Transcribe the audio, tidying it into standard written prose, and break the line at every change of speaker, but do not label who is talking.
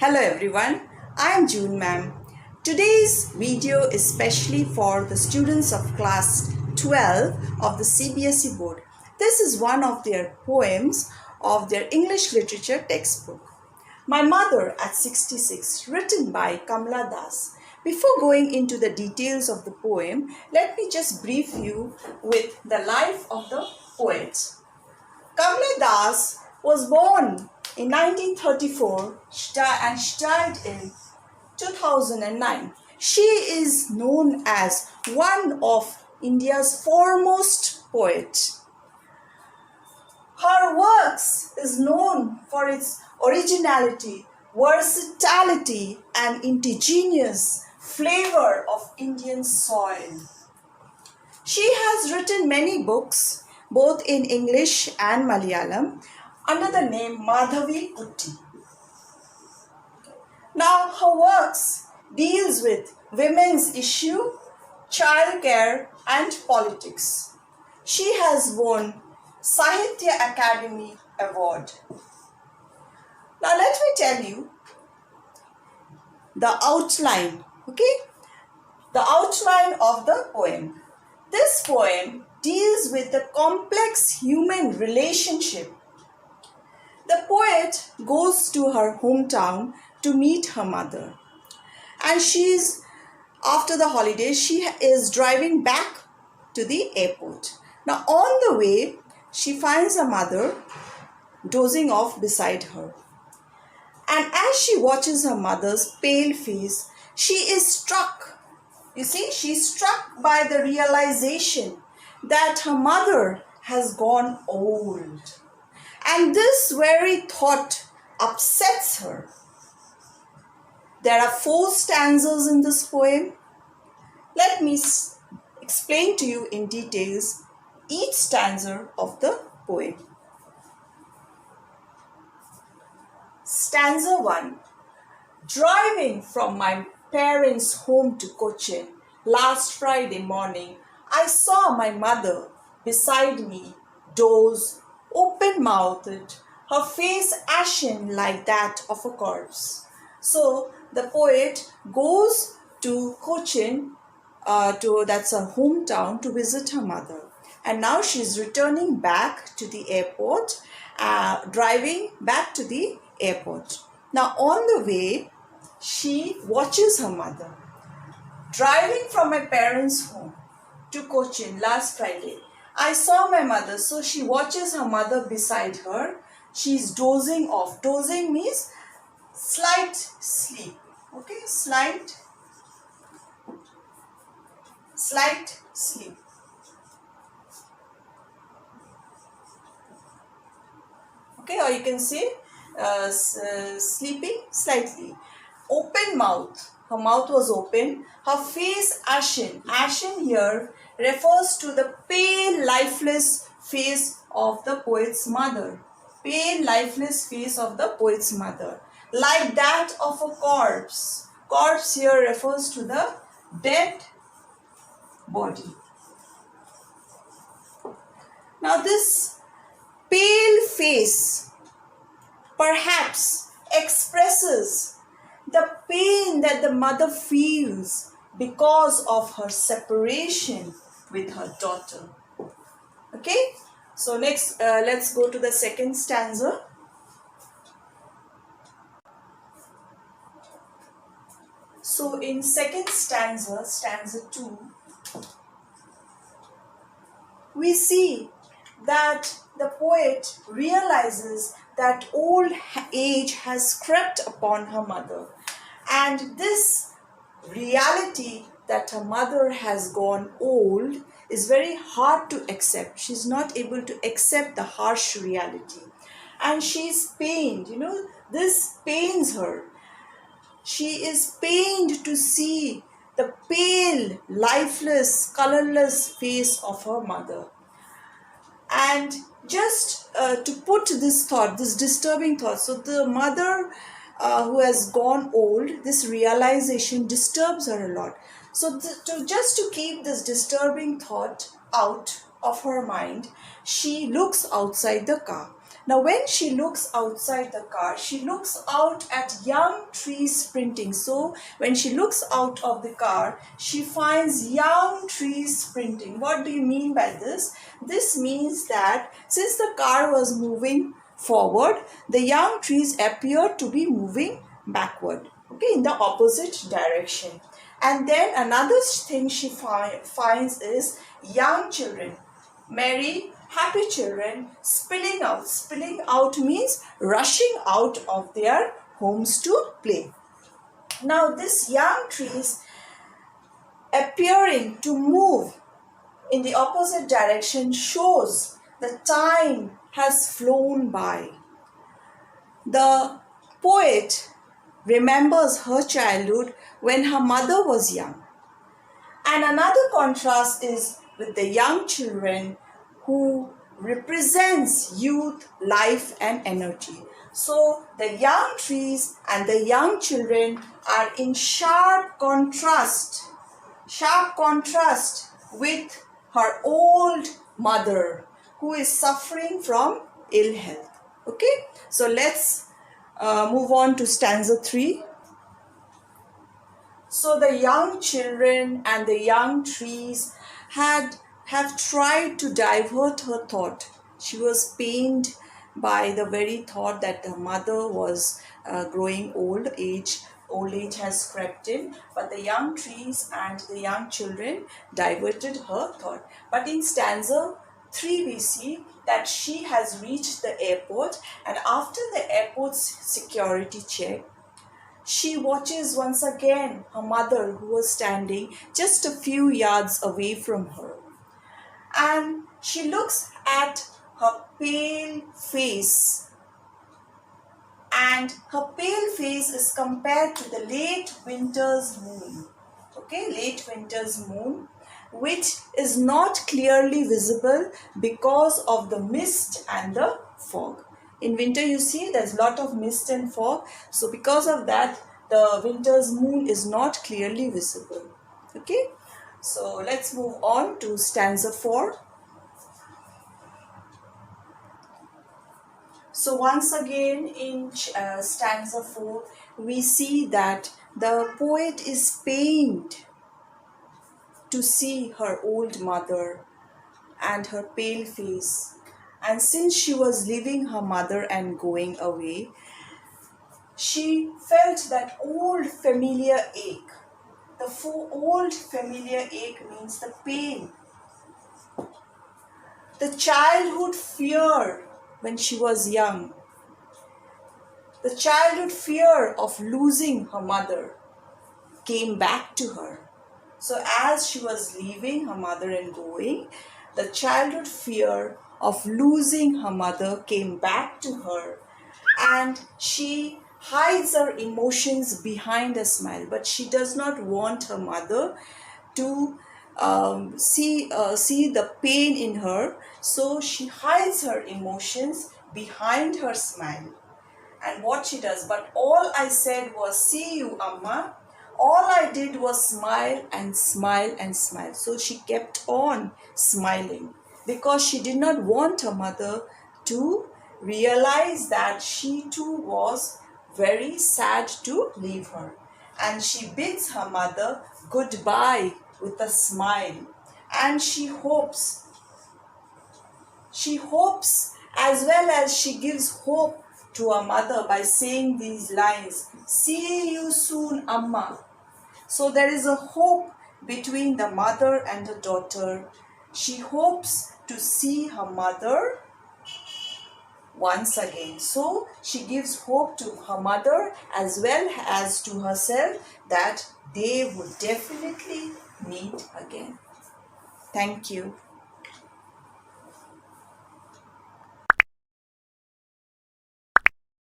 Hello everyone, I am June ma'am. Today's video is specially for the students of class 12 of the CBSE board. This is one of their poems of their English literature textbook. My Mother at 66, written by Kamala Das. Before going into the details of the poem, let me just brief you with the life of the poet. Kamala Das was born in 1934 and she died in 2009. She is known as one of India's foremost poets. Her works is known for its originality, versatility and indigenous flavor of Indian soil. She has written many books both in English and Malayalam under the name Madhavi Kutty. Now her works deals with women's issue, childcare and politics. She has won Sahitya Academy Award. Now let me tell you the outline, okay? The outline of the poem. This poem deals with the complex human relationship. The poet goes to her hometown to meet her mother. And after the holidays, she is driving back to the airport. Now on the way, she finds her mother dozing off beside her. And as she watches her mother's pale face, she is struck. You see, she's struck by the realization that her mother has gone old. And this very thought upsets her. There are 4 stanzas in this poem. Let me explain to you in details each stanza of the poem. Stanza 1. Driving from my parents' home to Cochin last Friday morning, I saw my mother beside me doze, open-mouthed, her face ashen like that of a corpse. So the poet goes to Cochin, that's her hometown, to visit her mother. And now she's returning back to the airport, driving back to the airport. Now on the way, she watches her mother. Driving from my parents' home to Cochin last Friday, I saw my mother. So she watches her mother beside her. She's dozing off. Dozing means slight sleep. Okay, slight sleep. Okay, or you can say sleeping slightly. Open mouth. Her mouth was open. Her face ashen. Ashen here refers to the pale, lifeless face of the poet's mother. Pale, lifeless face of the poet's mother. Like that of a corpse. Corpse here refers to the dead body. Now this pale face perhaps expresses the pain that the mother feels because of her separation with her daughter. Okay, so next let's go to the second stanza. So in second stanza, stanza 2, we see that the poet realizes that old age has crept upon her mother. And this reality that her mother has gone old is very hard to accept. She's not able to accept the harsh reality. And she's pained, this pains her. She is pained to see the pale, lifeless, colorless face of her mother. And just to put this thought, this disturbing thought, so the mother who has gone old, this realization disturbs her a lot. So just to keep this disturbing thought out of her mind, she looks outside the car. Now when she looks outside the car, she looks out at young trees sprinting. So when she looks out of the car, she finds young trees sprinting. What do you mean by this? This means that since the car was moving forward, the young trees appear to be moving backward, okay, in the opposite direction. And then another thing she finds is young children, merry, happy children spilling out. Spilling out means rushing out of their homes to play. Now these young trees appearing to move in the opposite direction shows the time has flown by. The poet remembers her childhood when her mother was young. And another contrast is with the young children who represents youth, life and energy. So the young trees and the young children are in sharp contrast with her old mother who is suffering from ill health. Okay, so let's move on to stanza 3. So the young children and the young trees have tried to divert her thought. She was pained by the very thought that her mother was growing old age has crept in, but the young trees and the young children diverted her thought. But in stanza 3 we see that she has reached the airport, and after the airport's security check, she watches once again her mother who was standing just a few yards away from her. And she looks at her pale face, and her pale face is compared to the late winter's moon. Okay, late winter's moon, which is not clearly visible because of the mist and the fog. In winter, you see there's a lot of mist and fog. So because of that, the winter's moon is not clearly visible. Okay, so let's move on to stanza 4. So once again in stanza 4, we see that the poet is pained to see her old mother and her pale face. And since she was leaving her mother and going away, she felt that old familiar ache. The old familiar ache means the pain. The childhood fear when she was young. The childhood fear of losing her mother came back to her. So as she was leaving her mother and going, the childhood fear of losing her mother came back to her, and she hides her emotions behind a smile. But she does not want her mother to see the pain in her, so she hides her emotions behind her smile. And what she does, but all I said was, "See you, Amma." All I did was smile and smile and smile. So she kept on smiling because she did not want her mother to realize that she too was very sad to leave her. And she bids her mother goodbye with a smile. And she hopes as well as she gives hope to her mother by saying these lines, "See you soon, Amma." So there is a hope between the mother and the daughter. She hopes to see her mother once again. So she gives hope to her mother as well as to herself that they would definitely meet again. Thank you.